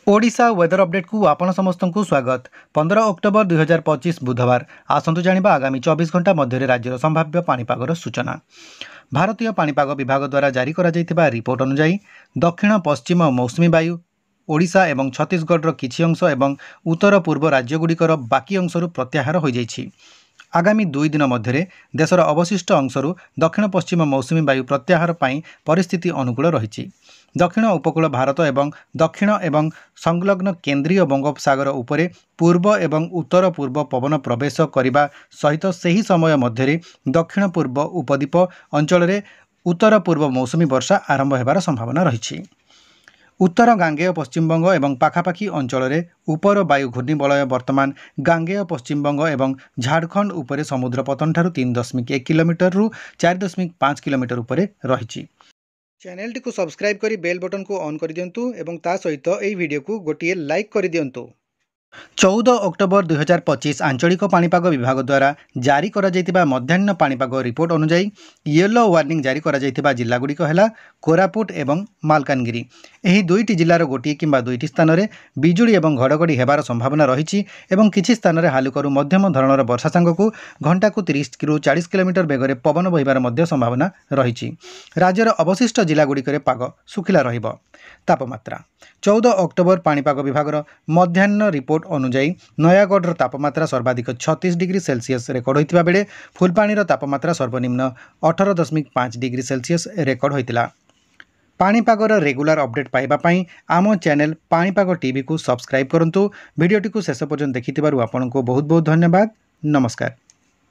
Odisha weather update को आपण समस्त को स्वागत। 15 अक्टोबर 2025 बुधवार आसंतु जानिबा आगामी 24 घंटा मध्य राज्यर संभाव्य पाणीपागर सूचना। भारतीय पाणीपाग विभाग द्वारा जारी करा जायतिबा रिपोर्ट अनुसार दक्षिण पश्चिम मौसुमी वायु ओडिशा एवं छत्तीसगढ़ किछि अंश एवं उत्तर पूर्व राज्यगुड़िकर बाकी अंशरू प्रत्याहार हो जाइछि। आगामी 2 दिन मध्य देशर अवशिष्ट अंशरू दक्षिण पश्चिम मौसुमी वायु प्रत्याहार पाई परिस्थिति अनुकूल रही। दक्षिण उपकूल भारत एवं दक्षिण एवं संलग्न केंद्रीय बंगोपसागर उपरे पूर्व एवं उत्तर पूर्व पवन प्रवेश करने सहित सही समय मध्य दक्षिण पूर्व उपद्वीप अंचल उत्तर पूर्व मौसुमी वर्षा आरंभ होबार संभावना रही। उत्तर गांगेय पश्चिमबंग एवं पाखापाखी अंचल उपर वायु घूर्णिबलय वर्तमान गांगेय पश्चिमबंग एवं झारखंड उपरे समुद्र पतन ठारू 3.1 किलोमीटर रु 4.5 किलोमीटर उपरे रही। चैनल टी को सब्सक्राइब करी बेल बटन को ऑन कर दियंतु एवं ता सहित एई वीडियो को गोटिए लाइक कर दियंतु। 14 अक्टोबर 2025 आंचलिक पाणीपाग विभाग द्वारा जारी करा जायतिबा मध्याह्न पाणीपाग रिपोर्ट अनुसार येलो वार्निंग जारी करा जायतिबा जिल्ला गुड़िक है कोरापुट एवं मालकानगिरी। एही दुईटी जिल्लार गोटिए किंबा दुईटी स्थान में बिजुली एवं घड़घड़ी हेबार संभावना रही एवं किछि स्थान में हालुकरू मध्यम धरणर वर्षा सांगकू घंटा को 30 रु 40 किलोमीटर बेगरे पवन बहिबार मध्य संभावना रही। राज्यर अवशिष्ट जिल्ला गुड़िक पाग सुखिला रहिबो। तापमात्रा 14 अक्टोबर पाणीपाग विभागर मध्याह्न रिपोर्ट अनुसार नयागढ़ तापमात्रा सर्वाधिक 36 डिग्री सेल्सियस रेकर्ड होता बेले फुलपाणीर तापमात्रा सर्वनिम्न 18.5 डिग्री सेल्सियस रेकर्ड होता। पाणीपागर रेगुलर अपडेट पाइबा पई आम चैनल पाणीपाग टीवी को सब्सक्राइब करंतु। वीडियोटी को शेष पर्यंत देखिथिबारु आपनको बहुत बहुत धन्यवाद। नमस्कार।